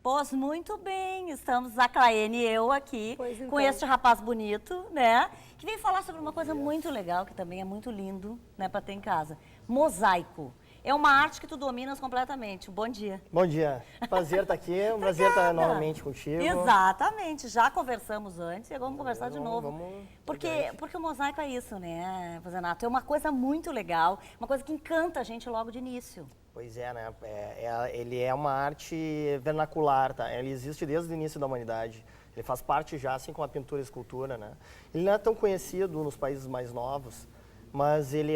Pois muito bem, estamos a Claene e eu aqui Então. com este rapaz bonito, né? Que veio falar sobre uma coisa muito legal, que também é muito lindo, né, para ter em casa. Mosaico. É uma arte que tu dominas completamente. Bom dia. Bom dia. Prazer estar aqui. É um prazer estar novamente contigo. Exatamente. Já conversamos antes e agora vamos conversar de novo. Vamos porque o mosaico é isso, né, Zenato? É uma coisa muito legal, uma coisa que encanta a gente logo de início. Pois é, né? Ele é uma arte vernacular, tá? Ele existe desde o início da humanidade. Ele faz parte já, assim como a pintura e a escultura, né? Ele não é tão conhecido nos países mais novos, mas ele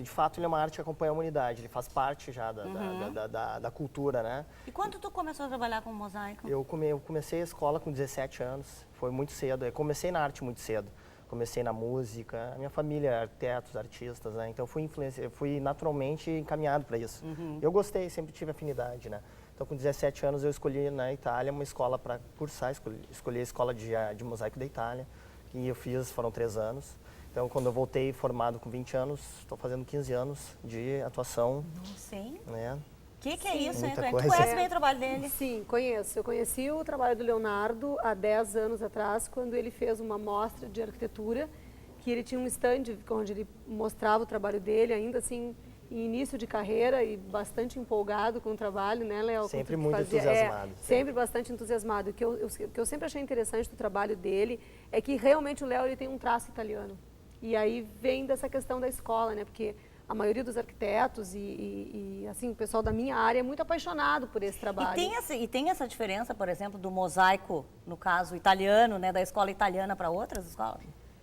de fato, ele é uma arte que acompanha a humanidade. Ele faz parte já da cultura, né? E quando tu começou a trabalhar com mosaico? Eu comecei a escola com 17 anos. Foi muito cedo. Eu comecei na arte muito cedo. Comecei na música, a minha família é arquitetos, artistas, né? Então eu fui naturalmente encaminhado para isso. Eu gostei, sempre tive afinidade, né? Então com 17 anos eu escolhi na Itália uma escola para cursar, escolhi a escola de mosaico da Itália, e eu fiz, foram 3 anos. Então quando eu voltei formado com 20 anos, estou fazendo 15 anos de atuação. Sim. Né? O que é isso, hein? Muita Tu coisa. conhece bem o trabalho dele? Sim, conheço. Eu conheci o trabalho do Leonardo há 10 anos atrás, quando ele fez uma mostra de arquitetura, que ele tinha um stand onde ele mostrava o trabalho dele, ainda assim, em início de carreira e bastante empolgado com o trabalho, né, Léo? Sempre muito entusiasmado. Sempre bastante entusiasmado. O que eu sempre achei interessante do trabalho dele é que realmente o Léo ele tem um traço italiano. E aí vem dessa questão da escola, né? Porque a maioria dos arquitetos e assim, o pessoal da minha área é muito apaixonado por esse trabalho. E tem essa diferença, por exemplo, do mosaico, no caso italiano, né, da escola italiana para outras escolas?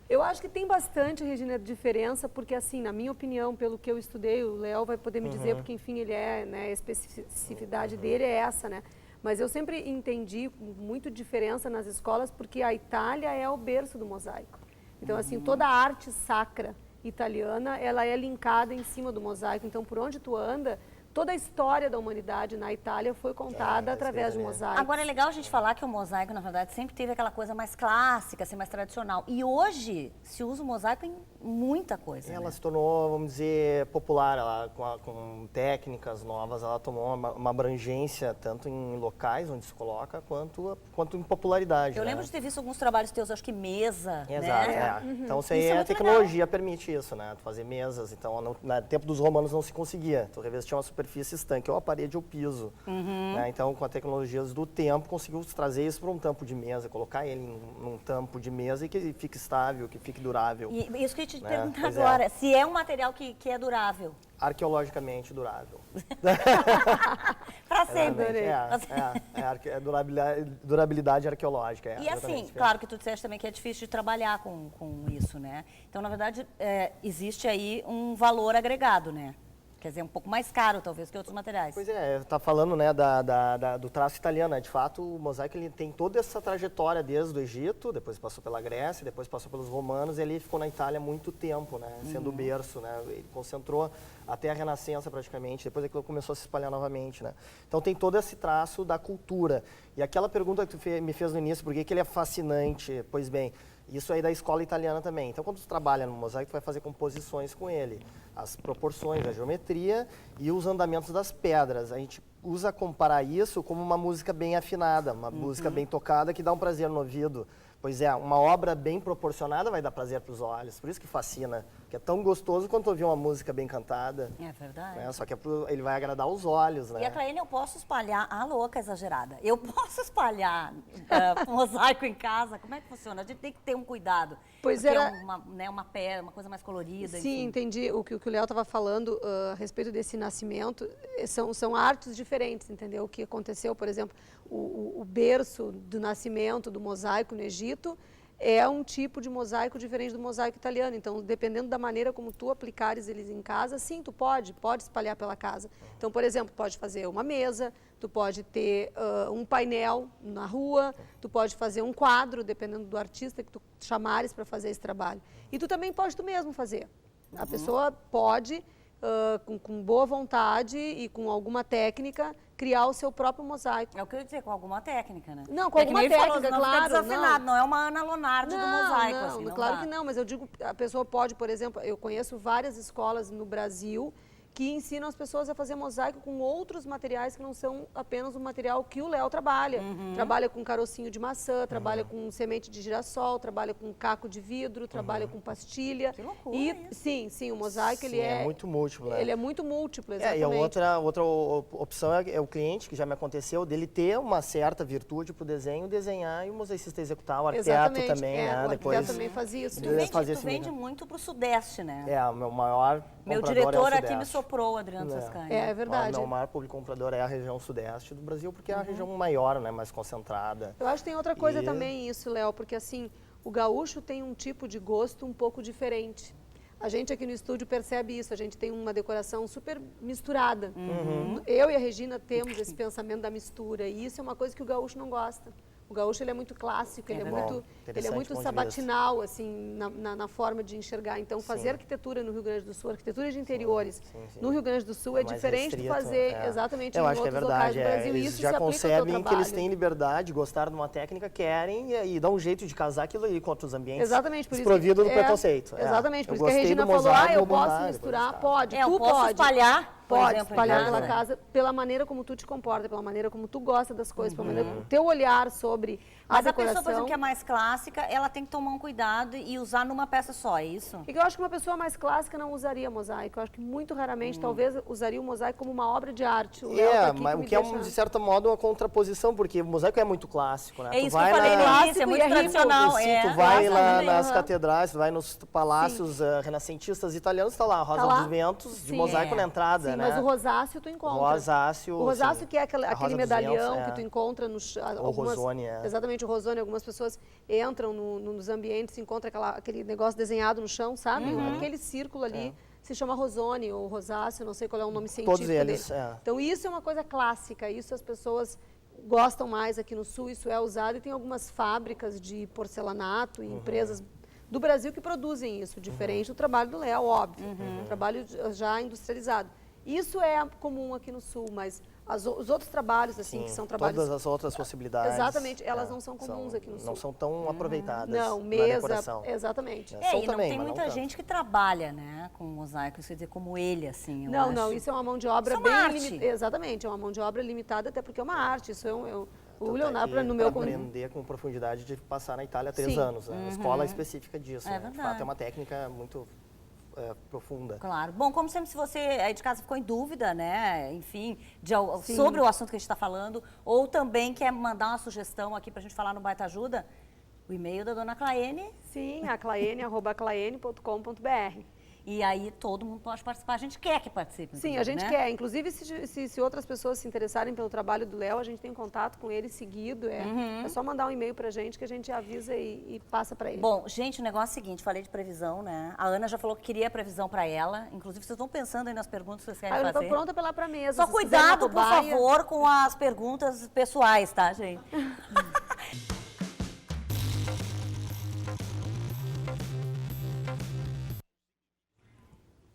Eu acho que tem bastante, Regina, diferença, porque assim, na minha opinião, pelo que eu estudei, o Léo vai poder me dizer, porque enfim, ele né, a especificidade dele é essa, né? Mas eu sempre entendi muito diferença nas escolas, porque a Itália é o berço do mosaico. Então, assim, toda a arte sacra italiana, ela é linkada em cima do mosaico. Então, por onde tu anda, toda a história da humanidade na Itália foi contada através de mosaico. Agora, é legal a gente falar que o mosaico, na verdade, sempre teve aquela coisa mais clássica, assim, mais tradicional. E hoje se usa o mosaico em muita coisa. Ela né? se tornou, vamos dizer, popular. Ela, com técnicas novas, ela tomou uma abrangência tanto em locais onde se coloca, quanto em popularidade. Eu né? lembro de ter visto alguns trabalhos teus, acho que mesa, Exato, né? Então, isso aí Isso é a muito tecnologia permite isso, né? Tu fazer mesas. Então, no tempo dos romanos não se conseguia. Tu revestia uma superfície estanque, ou a parede ou o piso. Né? Então, com as tecnologias do tempo, conseguiu trazer isso para um tampo de mesa, colocar ele num tampo de mesa e que fique estável, que fique durável. E isso que eu ia te Né? perguntar Pois agora, se é um material que é durável. Arqueologicamente durável. Para sempre. É durabilidade arqueológica. E assim, claro que tu disseste também que é difícil de trabalhar com isso, né? Então, na verdade, existe aí um valor agregado, né? Quer dizer, um pouco mais caro, talvez, que outros materiais. Pois é, tá falando, né, do traço italiano, né? De fato, o mosaico ele tem toda essa trajetória desde o Egito, depois passou pela Grécia, depois passou pelos romanos, e ele ficou na Itália há muito tempo, né? Sendo o berço, né? Ele concentrou até a Renascença praticamente, depois aquilo começou a se espalhar novamente, né? Então tem todo esse traço da cultura. E aquela pergunta que tu me fez no início, por que ele é fascinante? Pois bem, isso aí da escola italiana também. Então, quando tu trabalha no mosaico, tu vai fazer composições com ele. As proporções, a geometria e os andamentos das pedras. A gente usa comparar isso como uma música bem afinada, uma música bem tocada que dá um prazer no ouvido. Pois é, uma obra bem proporcionada vai dar prazer para os olhos, por isso que fascina. Que é tão gostoso quanto ouvir uma música bem cantada. É verdade. Né? Só que ele vai agradar os olhos, né? E a Claene, eu posso espalhar, louca, exagerada, eu posso espalhar mosaico em casa? Como é que funciona? A gente tem que ter um cuidado. Pois porque era... é uma pedra, uma coisa mais colorida. Sim, enfim. entendi o que o Léo estava falando a respeito desse nascimento. São artes diferentes, entendeu? O que aconteceu, por exemplo, o berço do nascimento do mosaico no Egito é um tipo de mosaico diferente do mosaico italiano. Então, dependendo da maneira como tu aplicares eles em casa, sim, tu pode espalhar pela casa. Então, por exemplo, pode fazer uma mesa, tu pode ter um painel na rua, tu pode fazer um quadro, dependendo do artista que tu chamares para fazer esse trabalho. E tu também pode tu mesmo fazer. A pessoa pode, com boa vontade e com alguma técnica, criar o seu próprio mosaico. É o que eu ia dizer, com alguma técnica, né? Não, com alguma técnica, não claro. Fica desafinado, não é uma Ana Lonardi do mosaico. Não, assim, claro que não, mas eu digo, a pessoa pode, por exemplo, eu conheço várias escolas no Brasil que ensinam as pessoas a fazer mosaico com outros materiais que não são apenas o material que o Léo trabalha. Trabalha com carocinho de maçã, trabalha com semente de girassol, trabalha com caco de vidro, trabalha com pastilha. Que loucura Sim, sim, o mosaico Sim, ele é muito múltiplo, né? Ele é muito múltiplo, E exatamente. a outra opção é o cliente, que já me aconteceu, dele ter uma certa virtude para o desenho, desenhar e o mosaicista executar, o arquiteto Exatamente, também, né? o Depois arquiteto também faz isso. Tu Eles fazem vende, tu esse vende nível. muito pro Sudeste, né? O meu maior Meu comprador diretor é o aqui me Sudeste. soprou, Adriano Sascani. É verdade. O meu maior público comprador é a região Sudeste do Brasil, porque é a região maior, né? Mais concentrada. Eu acho que tem outra coisa E- também isso, Léo, porque assim, o gaúcho tem um tipo de gosto um pouco diferente. A gente aqui no estúdio percebe isso, a gente tem uma decoração super misturada. Eu e a Regina temos esse pensamento da mistura, e isso é uma coisa que o gaúcho não gosta. O gaúcho ele é muito clássico, ele é verdade. muito, Interessante ele é muito ponto de sabatinal assim na forma de enxergar. Então fazer Sim. arquitetura no Rio Grande do Sul, arquitetura de interiores sim. no Rio Grande do Sul é mais diferente de restrito, fazer é. exatamente Eu em acho que é outros locais verdade. do Brasil. Eles Isso já se aplica ao teu concebem que eles trabalho. têm liberdade, gostaram de uma técnica, querem e dão um jeito de casar aquilo aí com outros ambientes. Exatamente, por isso desprovido do é, preconceito. Exatamente, por Eu isso que a gostei Regina do falou, mosaico, eu vou posso mudar, misturar, depois, tá. pode, É, eu tu posso pode. espalhar, por Pode exemplo, em espalhar casa. pela casa, pela maneira como tu te comporta, pela maneira como tu gosta das coisas, pela maneira como teu olhar sobre Mas a decoração. pessoa, por exemplo, que é mais clássica, ela tem que tomar um cuidado e usar numa peça só, é isso? E que eu acho que uma pessoa mais clássica não usaria mosaico. Eu acho que muito raramente, talvez, usaria o mosaico como uma obra de arte. O Léo tá aqui mas que o me que é, deixa- de certo modo, uma contraposição, porque o mosaico é muito clássico, né? É Tu isso que eu vai falei na- no início, é muito e é rico. tradicional. Sim, é. tu vai lá Exatamente. nas Aham. catedrais, tu vai nos palácios renascentistas italianos, tá lá, a Rosa lá. dos Ventos, de Sim. mosaico na entrada, Sim, né? mas o rosáceo tu encontra. Rosáceo, O rosáceo sim. que é aquele A Rosa dos medalhão Ventos, que tu encontra no O rosone, Exatamente, o rosone. Algumas pessoas entram nos ambientes e encontram aquele negócio desenhado no chão, sabe? Aquele círculo ali se chama rosone ou rosáceo, não sei qual é o nome científico Todos eles, dele. é. Então isso é uma coisa clássica, isso as pessoas gostam mais aqui no Sul, isso é usado e tem algumas fábricas de porcelanato e empresas do Brasil que produzem isso, diferente do trabalho do Léo, óbvio, trabalho já industrializado. Isso é comum aqui no Sul, mas os outros trabalhos, assim, que são trabalhos... Todas as outras possibilidades. Exatamente, elas não são comuns aqui no Sul. Não são tão aproveitadas Não, na mesa, decoração. exatamente. É. É, São e não também, tem mas não muita tanto. gente que trabalha, né, com mosaico, isso quer dizer, como ele, assim, eu Não, acho. não, isso é uma mão de obra Isso é uma bem arte. limitada. Exatamente, é uma mão de obra limitada, até porque é uma arte. Isso o Tanto Leonardo, que no meu... pra aprender com profundidade de passar na Itália há 3 Sim. anos. Né? A escola específica disso. É né? De verdade. fato, é uma técnica muito profunda. Claro. Bom, como sempre, se você aí de casa ficou em dúvida, né, enfim, sobre o assunto que a gente está falando, ou também quer mandar uma sugestão aqui para a gente falar no Baita Ajuda, o e-mail da dona Claene, Sim, aclaene@claene.com.br. e aí todo mundo pode participar. A gente quer que participe. Sim, a gente né? quer. Inclusive, se outras pessoas se interessarem pelo trabalho do Léo, a gente tem contato com ele seguido. É só mandar um e-mail pra gente que a gente avisa e passa pra ele. Bom, gente, o negócio é o seguinte, falei de previsão, né? A Ana já falou que queria previsão para ela. Inclusive, vocês estão pensando aí nas perguntas que vocês querem Eu já fazer. tô pronta pra ir lá pra mesa. Só Se quiser uma cuidado, por cobaia. favor, com as perguntas pessoais, tá, gente?